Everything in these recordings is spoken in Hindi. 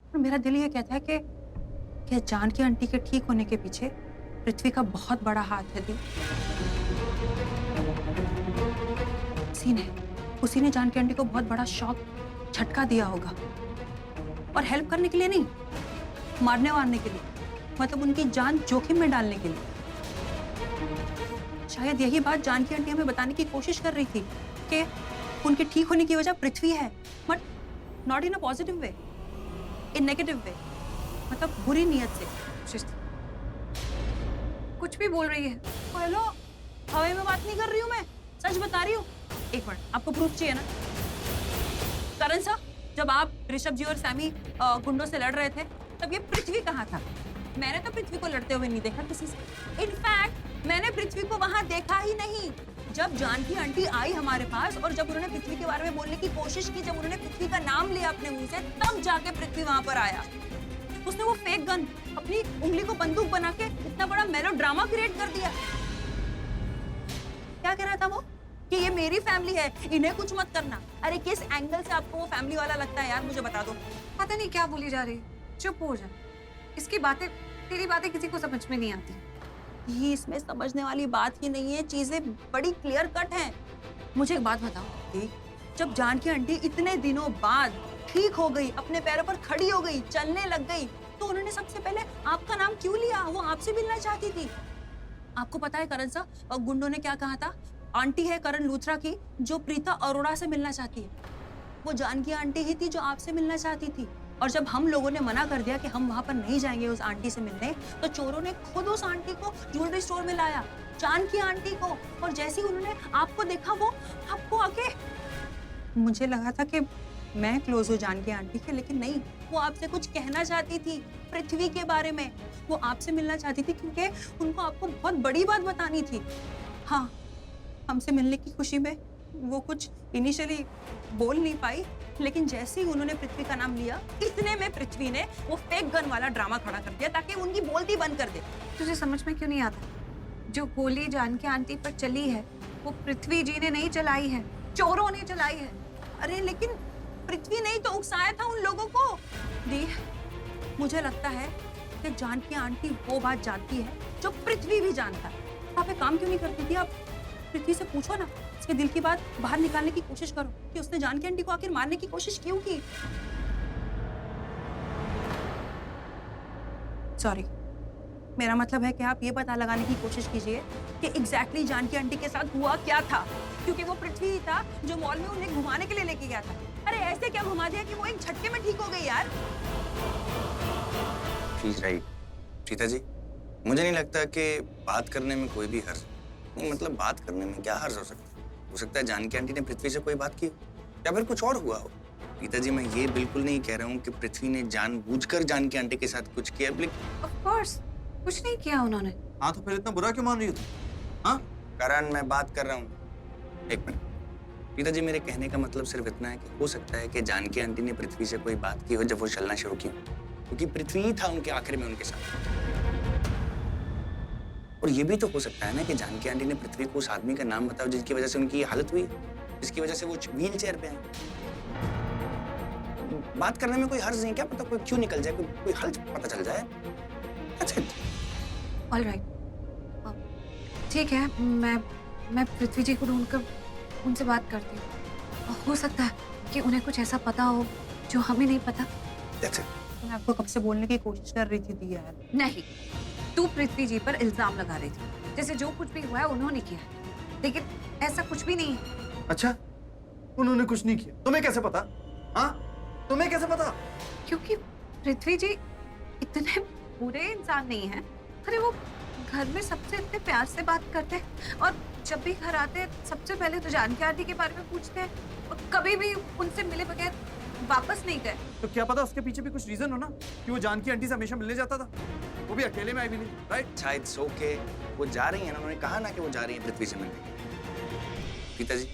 और मेरा दिल ये कहता है कि क्या जानकी आंटी के ठीक होने के पीछे पृथ्वी का बहुत बड़ा हाथ है दी। उसी ने जानकी आंटी को बहुत बड़ा शॉक झटका दिया होगा, और हेल्प करने के लिए नहीं, मारने वारने के लिए, मतलब उनकी जान जोखिम में डालने के लिए। शायद यही बात जानकी आंटी हमें बताने की कोशिश कर रही थी कि उनके ठीक होने की वजह पृथ्वी है, but not in a positive way, in negative way, मतलब बुरी नीयत से। कुछ भी बोल रही है। हेलो, हवा में बात नहीं कर रही हूँ मैं, सच बता रही हूँ। एक मिनट, आपको प्रूफ चाहिए ना? करण सर, जब आप ऋषभ जी और सैमी गुंडों से लड़ रहे थे, तब ये पृथ्वी कहाँ था? मैंने तो पृथ्वी को लड़ते हुए नहीं देखा किसी से। इनफैक्ट मैंने पृथ्वी को वहां देखा ही नहीं। जब जानकी आंटी आई हमारे पास और जब उन्होंने पृथ्वी के बारे में बोलने की कोशिश की, जब उन्होंने पृथ्वी का नाम लिया अपने मुंह से, तब जाके पृथ्वी वहां पर आया। उसने वो फेक गन अपनी उंगली को बंदूक बना के इतना बड़ा मेलोड्रामा क्रिएट कर दिया। क्या कह रहा था वो कि ये मेरी फैमिली है, इन्हें कुछ मत करना। अरे किस एंगल से आपको वो फैमिली वाला लगता है यार, मुझे बता दो। पता नहीं क्या बोली जा रही, चुप हो जा। इसकी बातें, तेरी बातें किसी को समझ में नहीं आती। ये इसमें समझने वाली बात ही नहीं है, चीजें बड़ी क्लियर कट हैं। मुझे एक बात बताओ कि जब जानकी आंटी इतने दिनों बाद ठीक हो गई, अपने पैरों पर खड़ी हो गई, चलने लग गई, तो उन्होंने सबसे पहले आपका नाम क्यों लिया? वो आपसे मिलना चाहती थी। आपको पता है करण सा, गुंडों ने क्या कहा था? आंटी है करण लूथरा की जो प्रीता अरोड़ा से मिलना चाहती है। वो जानकी आंटी ही थी जो आपसे मिलना चाहती थी। और जब हम लोगों ने मना कर दिया कि हम वहां पर नहीं जाएंगे उस आंटी से मिलने, तो चोरों ने खुद उस आंटी को ज्वेलरी स्टोर में लाया, जानकी आंटी को। और जैसे ही उन्होंने आपको देखा, वो आपको आके, मुझे लगा था कि मैं क्लोज हूँ जानकी आंटी के, लेकिन नहीं, वो आपसे कुछ कहना चाहती थी पृथ्वी के बारे में। वो आपसे मिलना चाहती थी क्योंकि उनको आपको बहुत बड़ी बात बतानी थी। हाँ, हमसे मिलने की खुशी में वो कुछ इनिशियली बोल नहीं पाई, लेकिन जैसे ही उन्होंने पृथ्वी का नाम लिया, इतने में पृथ्वी ने वो फेक गन वाला ड्रामा खड़ा कर दिया ताकि उनकी बोलती बंद कर दे। तुझे समझ में क्यों नहीं आता? जो गोली जानकी आंटी पर चली है, वो पृथ्वी जी ने नहीं चलाई है, चोरों ने चलाई है। अरे लेकिन पृथ्वी ने ही तो उकसाया था उन लोगों को। दी, मुझे लगता है कि जानकी आंटी वो बात जानती है जो पृथ्वी भी जानता है। आप एक काम क्यों नहीं करती थी? आप पृथ्वी से पूछो ना, उसके दिल की बात बाहर निकालने की कोशिश करो कि उसने जानकी आंटी को आखिर मारने की कोशिश क्यों की। सॉरी, मेरा मतलब है कि आप ये पता लगाने की कोशिश कीजिए कि एग्जैक्टली जानकी आंटी के साथ हुआ क्या था, क्योंकि वो पृथ्वी ही था जो मॉल में उन्हें घुमाने के लिए लेके गया था। अरे ऐसे क्या घुमा दिया कि वो एक झटके में ठीक हो गई यार। She is right. Preeta ji, मुझे नहीं लगता कि बात करने में कोई भी हर्ज नहीं, मतलब बात करने में क्या हर्ज हो सकता है जानकी आंटी ने पृथ्वी से कोई बात की या फिर कुछ और हुआ हो। प्रीता जी, मैं ये बिल्कुल नहीं कह रहा हूँ कि पृथ्वी ने जानबूझकर जानकी आंटी के साथ कुछ किया, लेकिन ऑफ कोर्स कुछ नहीं किया उन्होंने। हाँ, तो फिर इतना बुरा क्यों मान रही हो तुम? हाँ, करण, मैं बात कर रहा हूँ। एक मिनट प्रीता जी, मेरे कहने का मतलब सिर्फ इतना है कि हो सकता है कि जानकी आंटी ने पृथ्वी से कोई बात की हो जब वो चलना शुरू की, क्योंकि पृथ्वी ही था उनके आखिर में उनके साथ। और ये भी तो हो सकता है ना कि जानकी आंटी ने पृथ्वी को उस आदमी का नाम बताया जिसकी वजह से उनकी ये हालत हुई, जिसकी वजह से वो व्हील चेयर पे आए। बात करने में कोई हर्ज नहीं, क्या पता कोई क्यों निकल जाए, कोई हल पता चल जाए। अच्छा, ऑल राइट, ठीक है, मैं पृथ्वी जी को ढूंढकर उनसे बात करती हूँ। हो सकता है कि उन्हें कुछ ऐसा पता हो जो हमें नहीं पता। that's it। मैं आपको कब से बोलने की कोशिश कर रही थी यार। नहीं, तू पृथ्वी जी पर इल्जाम लगा रही थी, जैसे जो कुछ भी हुआ है उन्होंने किया है, लेकिन ऐसा कुछ भी नहीं है। अच्छा, उन्होंने कुछ नहीं किया, तुम्हें कैसे पता? हाँ, तुम्हें कैसे पता? क्योंकि पृथ्वी जी इतने बुरे इंसान नहीं है। अरे वो घर में सबसे इतने प्यार से बात करते हैं, और जब भी घर आते हैं सबसे पहले तो जानकी आंटी के बारे में पूछते हैं, और कभी भी उनसे मिले बगैर वापस नहीं गए। तो क्या पता उसके पीछे भी कुछ रीजन हो ना कि वो जानकी आंटी से हमेशा मिलने जाता था, वो भी अकेले में आई भी नहीं, राइट? शायद सो के वो जा रही है ना, उन्होंने कहा ना कि वो जा रही है पृथ्वी से मिलने। प्रीता जी,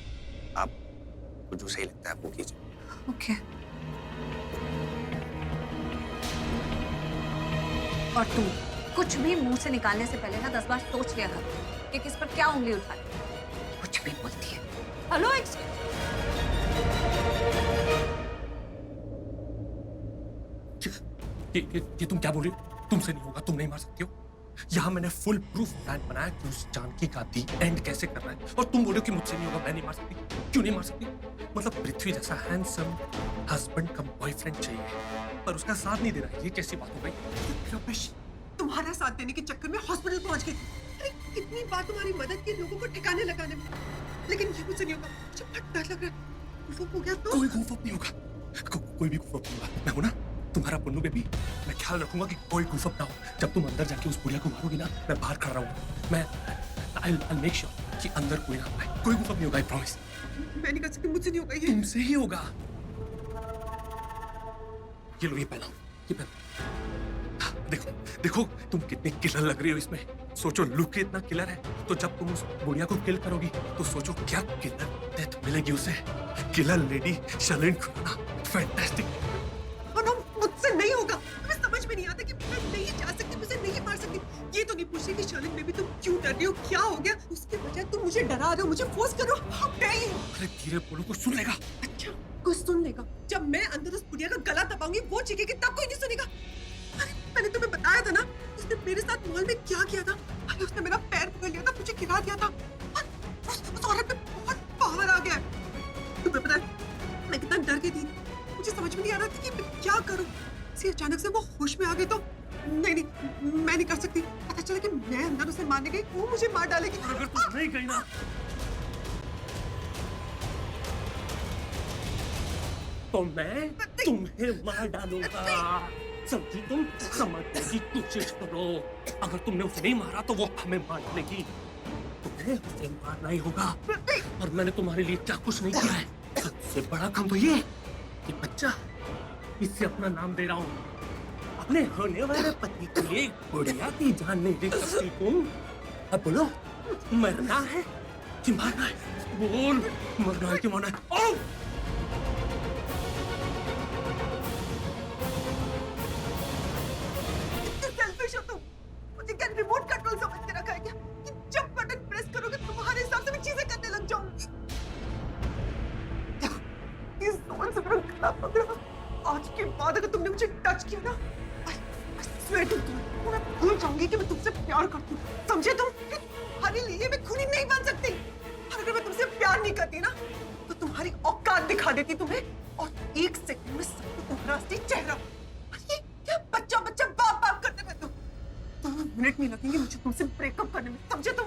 आपको जो सही लगता है आप वो कीजिए। ओके। और तू कुछ भी मुंह से निकालने से पहले ना 10 बार सोच लिया कर कि किस पर क्या उंगली उठा ले। कुछ भी बोलती है। हेलो, ये तुम क्या बोल रही हो? तुमसे नहीं होगा, तुम नहीं मार सकती हो। यहाँ मैंने फुल प्रूफ प्लान बनाया कि उस जानकी का दी एंड कैसे करना है, और तुम बोलो कि मुझसे नहीं होगा, मैं नहीं मार सकती। क्यों नहीं मार सकती? मतलब पृथ्वी जैसा हैंडसम हस्बैंड कम बॉयफ्रेंड चाहिए, पर उसका साथ नहीं दे रहा है। ये कैसी बात हो गई? रमेश, तुम्हारा साथ देने के चक्कर में हॉस्पिटल पहुंच गई। अरे कितनी बार तुम्हारी मदद की लोगों को ठिकाने लगाने में, लेकिन ये मुझसे नहीं होगा। मुझे बड़ा डर लग रहा है। गुफअप हो गया तो? कोई गुफअप नहीं होगा, कोई भी गुफअप नहीं होगा। मैं हूं ना तुम्हारा पन्नू बेबी, मैं ख्याल रखूंगा कि कोई गुफअप ना हो। जब तुम अंदर जाके उस बुढ़िया को मारोगी ना, मैं बाहर खड़ा रहूंगा। मैं I'll make sure कि अंदर कोई ना आए। कोई गुफअप नहीं होगा, आई प्रॉमिस। मैं नहीं कर सकती, मुझसे नहीं होगा ये। तुमसे ही होगा। ये लो, ये पहनाओ, ये पहनाओ। देखो देखो तुम कितनी किलर लग रही हो इसमें। सोचो लुक इतना किलर है, तो जब तुम उस बुढ़िया को किल करोगी तो सोचो क्या किलर डेथ मिलेगी उसे। Killer lady Sherlyn Khurana, fantastic. मुझसे नहीं होगा। तुम्हें समझ में नहीं आता कि मैं नहीं जा सकती, मुझे नहीं मार सकती। ये तो नहीं पूछ रही कि शर्लिन बेबी तुम क्यों डर रही हो, क्या हो गया? उसके बजाय तुम मुझे डरा रहे हो, मुझे फोर्स कर रहे हो। How dare you? अरे धीरे बोलो, कुछ सुन लेगा। अच्छा, कुछ सुन लेगा। जब मैं अंदर उस बुढ़िया का गला दबाऊंगी, वो चीखेगी, तब कोई नहीं सुनेगा। अरे मैंने तुम्हें बताया था ना, उसने मेरे साथ मॉल में क्या किया था। अरे उसने मेरा पैर पकड़ लिया था, मुझे गिरा दिया था। उस औरत में बहुत पावर आ गया। तुम्हें पता है मैं कितना डर गई थी। मुझे समझ में नहीं आ रहा था कि मैं क्या करूं। ऐसे अचानक से वो होश में आ गई तो नहीं, मैं नहीं कर सकती। पता चला कि मैं अंदर उसे मारने गई, वो मुझे मार डालेगी। अगर तुम नहीं गई ना, तो मैं तुम्हें मार डालूंगा। समझी तुम? समझने की कोशिश करो। अगर तुमने उसे नहीं मारा तो वो हमें मार डालेगी। तुम्हें उसे मारना ही होगा। और मैंने तुम्हारे लिए क्या कुछ नहीं किया है। सबसे बड़ा काम तो ये बच्चा, इससे अपना नाम दे रहा हूँ। अपने होने वाले पति के लिए बुढ़िया की जान नहीं दे सकती तुम। अब बोलो, मरना है कि मारना है? बोल, मरना है कि मारना है? ओ! सेल्फिश हो तुम। मुझे क्या रिमोट कंट्रोल समझ के रखा है क्या कि जब बटन प्रेस करोगे तुम्हारे हिसाब से मैं चीजें करने लग जाऊंगी। इस जोन से मेरा गला पकड़ा। आज के बाद अगर तुमने मुझे टच किया ना, I swear to God, मैं भूल जाऊंगी कि मैं तुमसे प्यार करती हूँ। समझे तुम? तुम्हारे लिए मैं खूनी नहीं बन सकती। और अगर मैं तुमसे प्यार नहीं करती ना, तो तुम्हारी औकात दिखा देती तुम्हें, और एक सेकंड में सबको तुम्हारा असली चेहरा। ये क्या बच्चा बच्चा बाप बाप करते रहते हो? 2 मिनट नहीं लगेंगे मुझे तुमसे ब्रेकअप करने में। समझे तुम?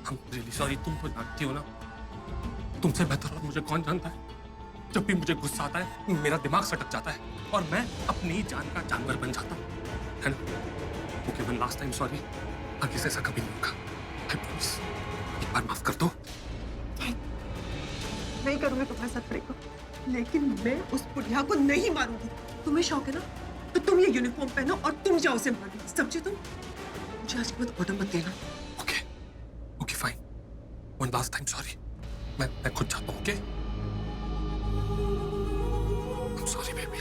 I'm really sorry। तुम तो जानती हो ना, तुमसे बेहतर और मुझे कौन जानता है। जब भी मुझे गुस्सा आता है, मेरा दिमाग सटक जाता है और मैं अपनी जान का जानवर बन जाता हूँ, है ना? Okay, one last time sorry. आगे से ऐसा कभी नहीं होगा, आई प्रॉमिस। एक बार माफ कर दो। नहीं करूंगी तुम्हारे साथ ब्रेकअप, लेकिन मैं उस बुढ़िया को नहीं मारूंगी। तुम्हें शौक है ना, तो तुम ये यूनिफॉर्म पहनो और तुम जाओ उसे मारने। समझे तुम? मुझे आज के बाद ऑर्डर मत देना। Okay fine, one last time sorry. मैं खुद जाता हूँ। Okay, I'm sorry baby.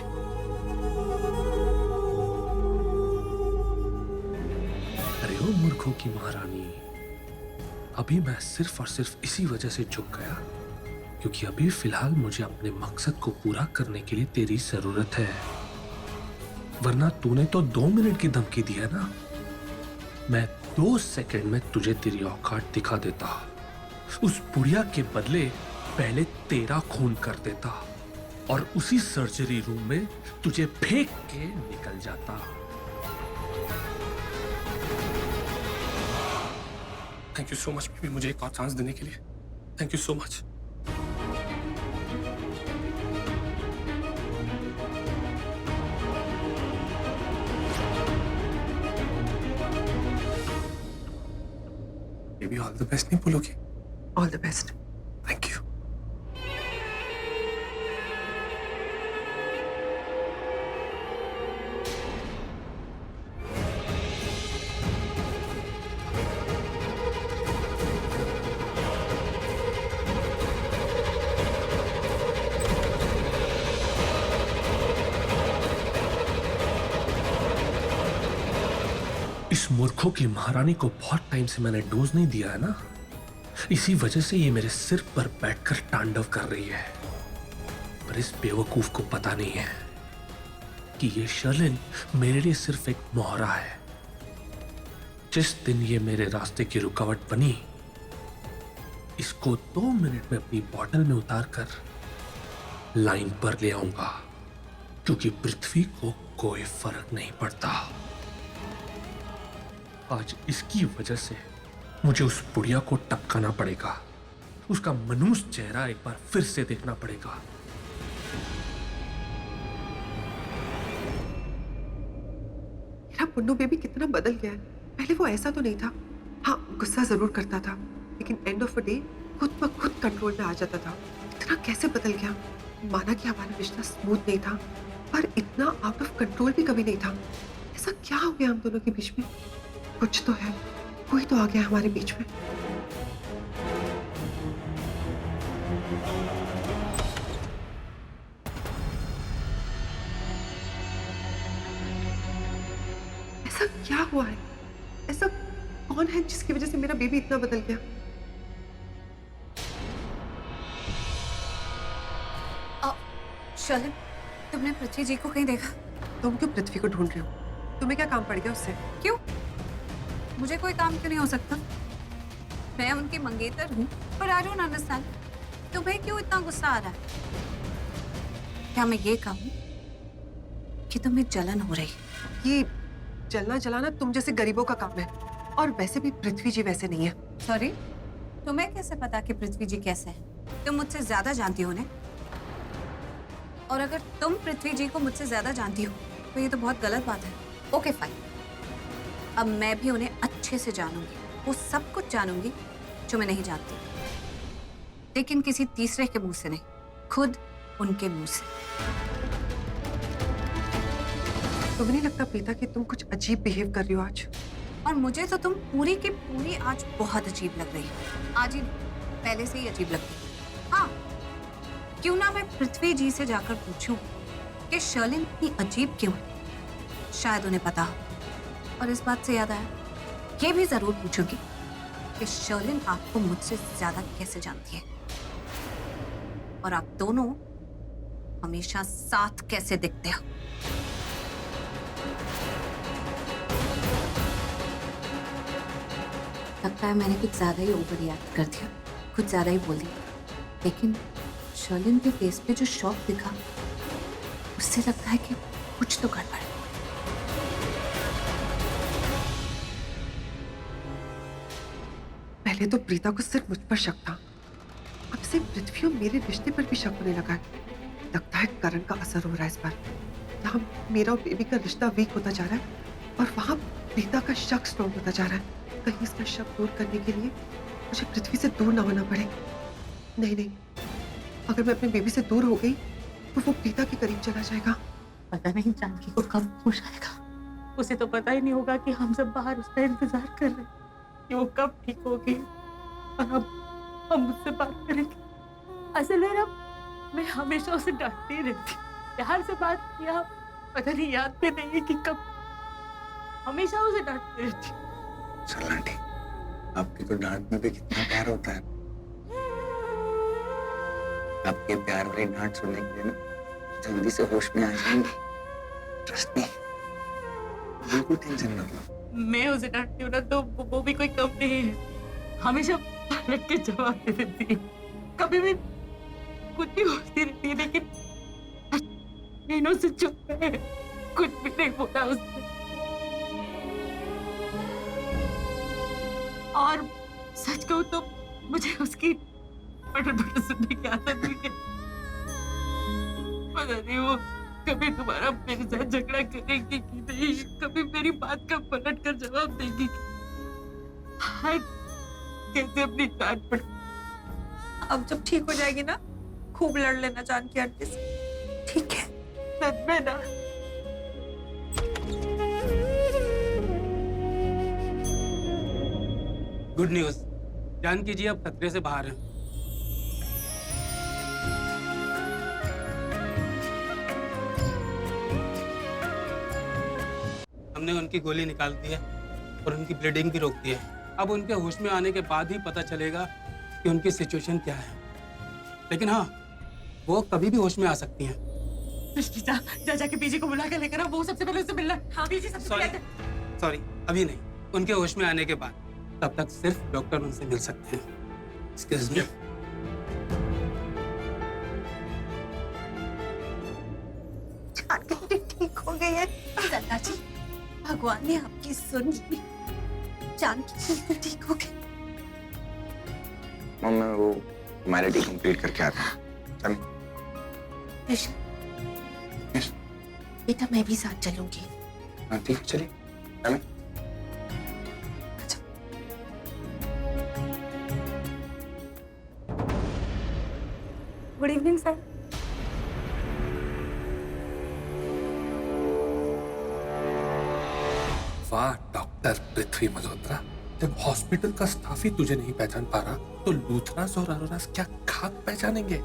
अरे ओ मूर्खों की महारानी, अभी मैं सिर्फ और सिर्फ इसी वजह से झुक गया क्योंकि अभी फिलहाल मुझे अपने मकसद को पूरा करने के लिए तेरी जरूरत है। वरना तूने तो 2 मिनट की धमकी दी है ना, मैं 2 सेकंड में तुझे तेरी औकात दिखा देता। उस बुढ़िया के बदले पहले तेरा खून कर देता और उसी सर्जरी रूम में तुझे फेंक के निकल जाता। Thank you so much baby, मुझे एक और चांस देने के लिए। Thank you so much. Baby all the best नहीं बोलोगे? All the best. Thank you. इस मूर्खों की महारानी को बहुत टाइम से मैंने डोज नहीं दिया है ना, इसी वजह से ये मेरे सिर पर बैठकर तांडव कर रही है। पर इस बेवकूफ को पता नहीं है कि ये शर्लिन मेरे लिए सिर्फ एक मोहरा है। जिस दिन ये मेरे रास्ते की रुकावट बनी, इसको 2 मिनट में अपनी बॉटल में उतारकर लाइन पर ले आऊंगा, क्योंकि पृथ्वी को कोई फर्क नहीं पड़ता। आज इसकी वजह से मुझे उस बुढ़िया को टपकाना पड़ेगा, उसका मनूस चेहरा एक बार फिर से देखना पड़ेगा। मेरा पुन्नू बेबी कितना बदल गया है। पहले वो ऐसा तो नहीं था। हाँ, गुस्सा जरूर करता था, लेकिन एंड ऑफ द डे खुद ब खुद कंट्रोल में आ जाता था। इतना कैसे बदल गया? माना कि हमारा रिश्ता स्मूथ नहीं था, पर इतना आउट ऑफ कंट्रोल भी कभी नहीं था। ऐसा क्या हो गया हम दोनों के बीच में? कुछ तो है, कोई तो आ गया हमारे बीच में। ऐसा क्या हुआ है? ऐसा कौन है जिसकी वजह से मेरा बेबी इतना बदल गया? शर्लिन, तुमने पृथ्वी जी को कहीं देखा? तुम क्यों पृथ्वी को ढूंढ रहे हो? तुम्हें क्या काम पड़ गया उससे? क्यों? मुझे कोई काम क्यों नहीं हो सकता? मैं उनकी मंगेतर हूँ, पर आई डोंट अंडरस्टैंड तुम्हें क्यों इतना गुस्सा आ रहा है? क्या मैं ये कहूँ कि तुम्हें जलन हो रही? ये जलना जलाना तुम जैसे गरीबों का काम है, और वैसे भी पृथ्वी जी वैसे नहीं है। सॉरी, तुम्हें कैसे पता कि पृथ्वी जी कैसे हैं? तुम मुझसे ज्यादा जानती हो उन्हें, और अगर तुम पृथ्वी जी को मुझसे ज्यादा जानती हो तो ये तो बहुत गलत बात है। ओके फाइन, अब मैं भी उन्हें अच्छे से जानूंगी, वो सब कुछ जानूंगी जो मैं नहीं जानती, लेकिन किसी तीसरे के मुंह से नहीं, खुद उनके मुंह से। तुम्हें नहीं लगता प्रीता कि तुम कुछ अजीब बिहेव कर रही हो आज? और मुझे तो तुम पूरी की पूरी आज बहुत अजीब लग रही हो। आज ही पहले से ही अजीब लगती है। हाँ, क्यों ना मैं पृथ्वी जी से जाकर पूछूं कि शर्लिन इतनी अजीब क्यों है? शायद उन्हें पता हो। और इस बात से याद आया, ये भी जरूर पूछूंगी कि शर्लिन आपको मुझसे ज्यादा कैसे जानती है, और आप दोनों हमेशा साथ कैसे दिखते हो। लगता है मैंने कुछ ज्यादा ही ओवर रिएक्ट कर दिया, कुछ ज्यादा ही बोल दिया, लेकिन शर्लिन के फेस पे जो शॉक दिखा, उससे लगता है कि कुछ तो गड़बड़ है। पहले तो प्रीता को सिर्फ मुझ पर शक था, अब से पृथ्वी और मेरे रिश्ते पर भी शक होने लगा है। लगता है करण का असर हो रहा है इस पर। यहाँ मेरा और बेबी का रिश्ता वीक होता जा रहा है, और वहां प्रीता का शक स्ट्रॉन्ग होता जा रहा है। कहीं इसका शक दूर करने के लिए मुझे पृथ्वी से दूर ना होना पड़े। नहीं नहीं, अगर मैं अपने बेबी से दूर हो गई तो वो प्रीता के करीब चला जाएगा। पता नहीं जानकी को कब होश आएगा। उसे तो पता ही नहीं होगा कि हम सब बाहर उसका इंतजार कर रहे हैं कि वो कब ठीक होगी, और अब हम उससे बात करेंगे। असल में ना, मैं हमेशा उसे डांटती रहती, प्यार से बात किया, पता नहीं याद भी नहीं है कि कब, हमेशा उसे डांटती रहती। चल आंटी, आपकी तो डांट में भी कितना प्यार होता है। आपके प्यार वाली डांट सुनने के लिए ना जल्दी से होश में आ जाएंगे। ट्रस्ट मी, बिल्कुल टेंशन मत लो। मैं उसे डांटती हूँ ना तो वो भी कोई कम नहीं है, हमेशा पलट के जवाब दे देती है, कभी भी कुछ भी बोलती रहती है, लेकिन महीनों से चुप है, कुछ भी नहीं बोला उसने। और सच कहूं तो मुझे उसकी पटर पटर सुनने की आदत भी है। पता नहीं वो कभी दोबारा मेरे साथ झगड़ा करेगी कि नहीं, कभी मेरी बात का पलट कर जवाब देगी। हाँ, कैसे अपनी डांट पर। अब जब ठीक हो जाएगी ना, खूब लड़ लेना जानकी आंटी से, ठीक है? सच में ना। गुड न्यूज, जानकी जी अब खतरे से बाहर हैं। हमने उनकी गोली निकाल दी है और उनकी ब्लीडिंग भी रोक दी है। अब उनके होश में आने के बाद ही पता चलेगा कि उनकी सिचुएशन क्या है, लेकिन हाँ, वो कभी भी होश में आ सकती हैं। जा जा जाके पीजी को बुला के लेकर आ, वो सबसे पहले उससे मिलना है। हाँ पीजी सबसे सॉरी पहले। सॉरी, अभी नहीं, उनके होश में आने के बाद। तब तक सिर्फ डॉक्टर उनसे मिल सकते हैं। Excuse me. जानकी आंटी ठीक हो गई है। दादाजी, भगवान ने आपकी सुन ली। जानकी बिल्कुल ठीक हो गई। मम मैं वो फॉर्मेलिटी कंप्लीट करके आता हूँ। चल ऋषभ, Yes. बेटा मैं भी साथ चलूंगी। हाँ ठीक है, चलिए। हमें गुड इवनिंग सर। वाह डॉक्टर पृथ्वी मल्होत्रा, जब हॉस्पिटल का स्टाफ ही तुझे नहीं पहचान पा रहा तो लूथरास और अरोरास क्या खाक पहचानेंगे?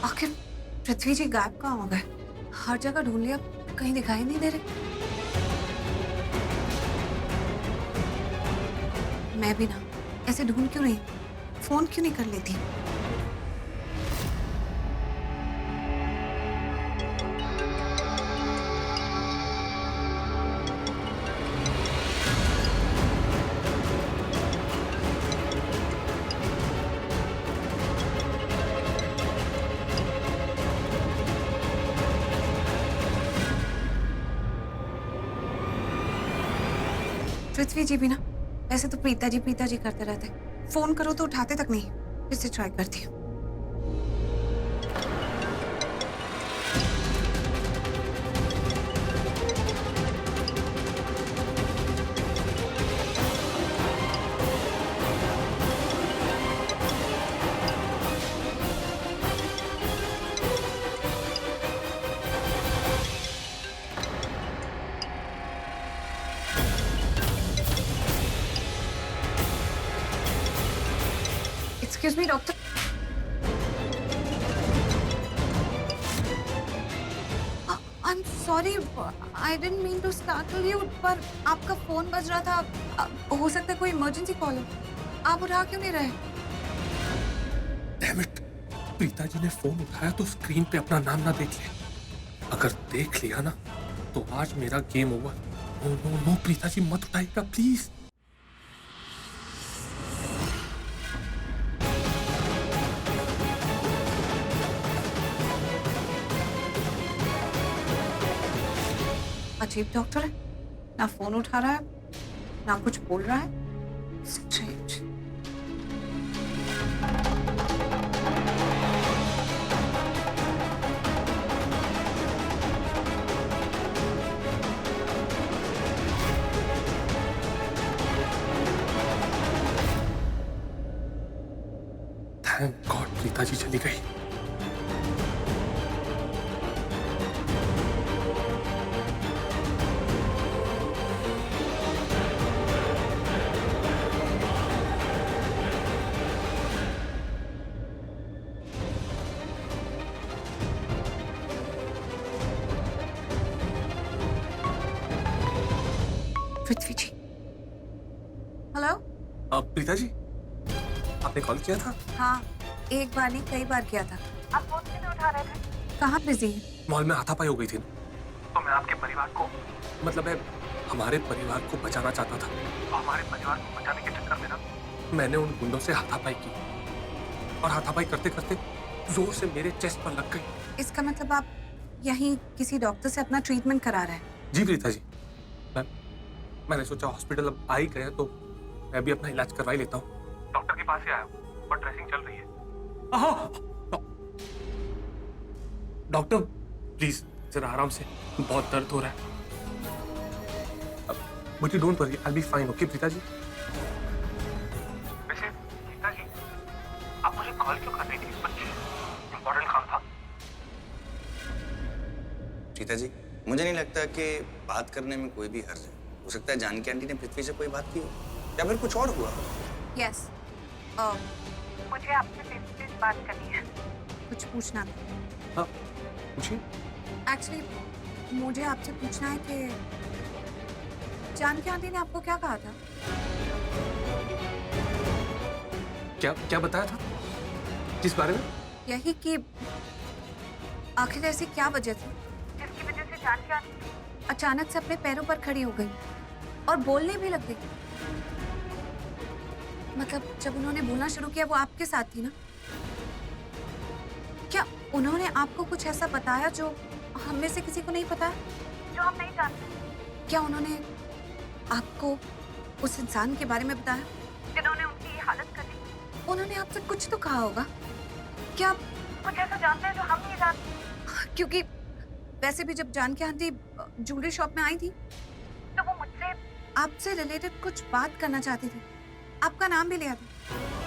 आखिर पृथ्वी जी गायब कहाँ हो गए? हर जगह ढूंढ लिया, कहीं दिखाई नहीं दे रहे। मैं भी ना ऐसे ढूंढ क्यों रही, फोन क्यों नहीं कर लेती? पृथ्वी जी भी ना, वैसे तो प्रीता जी करते रहते, फोन करो तो उठाते तक नहीं। फिर से ट्राई करती हूँ। Excuse me doctor, I am sorry, I didn't mean to startle you, पर आपका फोन बज रहा था। हो सकता है कोई इमरजेंसी कॉल हो, आप उठा क्यों नहीं रहे? डैम इट, प्रीता जी ने फोन उठाया तो स्क्रीन पे अपना नाम ना देख ले। अगर देख लिया ना तो आज मेरा game over. No no no, Preeta ji मत उठाइएगा प्लीज। अजीब डॉक्टर है, ना फोन उठा रहा है, ना कुछ बोल रहा है। Strange. Thank God Preeta ji चली गई। पृथ्वी जी, हेलो। प्रीता जी, आपने कॉल किया था? हाँ, एक बार नहीं कई बार किया था। आप फोन क्यों नहीं उठा रहे थे? कहाँ बिजी है? मॉल में हाथापाई हो गई थी ना, तो मैं आपके परिवार को, मतलब मैं हमारे परिवार को बचाना चाहता था। तो हमारे परिवार को बचाने के चक्कर में ना मैंने उन गुंडों से हाथापाई की, और हाथापाई करते करते जोर से मेरे चेस्ट पर लग गई। इसका मतलब आप यहीं किसी डॉक्टर से अपना ट्रीटमेंट करा रहे हैं? जी प्रीता जी, मैंने सोचा हॉस्पिटल अब आ ही गए तो मैं भी अपना इलाज करवा ही लेता हूँ। डॉक्टर के पास ही आया हूँ और ड्रेसिंग चल रही है। डॉक्टर प्लीज जरा आराम से, बहुत दर्द हो रहा है। But you don't worry, I will be fine. Okay Preeta ji? वैसे प्रीता जी, आप मुझे कॉल क्यों कर रही थी? कुछ इम्पोर्टेंट काम था? सीता जी, मुझे नहीं लगता कि बात करने में कोई भी हर्ज है। हो सकता है जानकी आंटी ने पृथ्वी से कोई बात की हो या फिर कुछ और हुआ हो। यस, मुझे आपसे फेस टू फेस बात करनी है, कुछ पूछना था। हाँ, पूछिए। एक्चुअली मुझे आपसे पूछना है कि जानकी आंटी ने आपको क्या कहा था? क्या क्या बताया था? किस बारे में? यही कि आखिर ऐसी क्या वजह थी जिसकी वजह से जानकी आंटी अचानक से अपने पैरों पर खड़ी हो गई और बोलने भी लग गई। मतलब जब उन्होंने बोलना शुरू किया वो आपके साथ थी ना? क्या उन्होंने आपको कुछ ऐसा बताया जो हम में से किसी को नहीं पता, जो हम नहीं जानते? क्या उन्होंने आपको उस इंसान के बारे में बताया जिन्होंने उनकी ये हालत कर दी? उन्होंने आपसे कुछ तो कहा होगा। क्या आप कुछ ऐसा जानते हैं जो हम नहीं जानते? क्योंकि वैसे भी जब जानकी आंटी ज्वेलरी शॉप में आई थी तो वो मुझसे आपसे रिलेटेड कुछ बात करना चाहती थी, आपका नाम भी लिया था।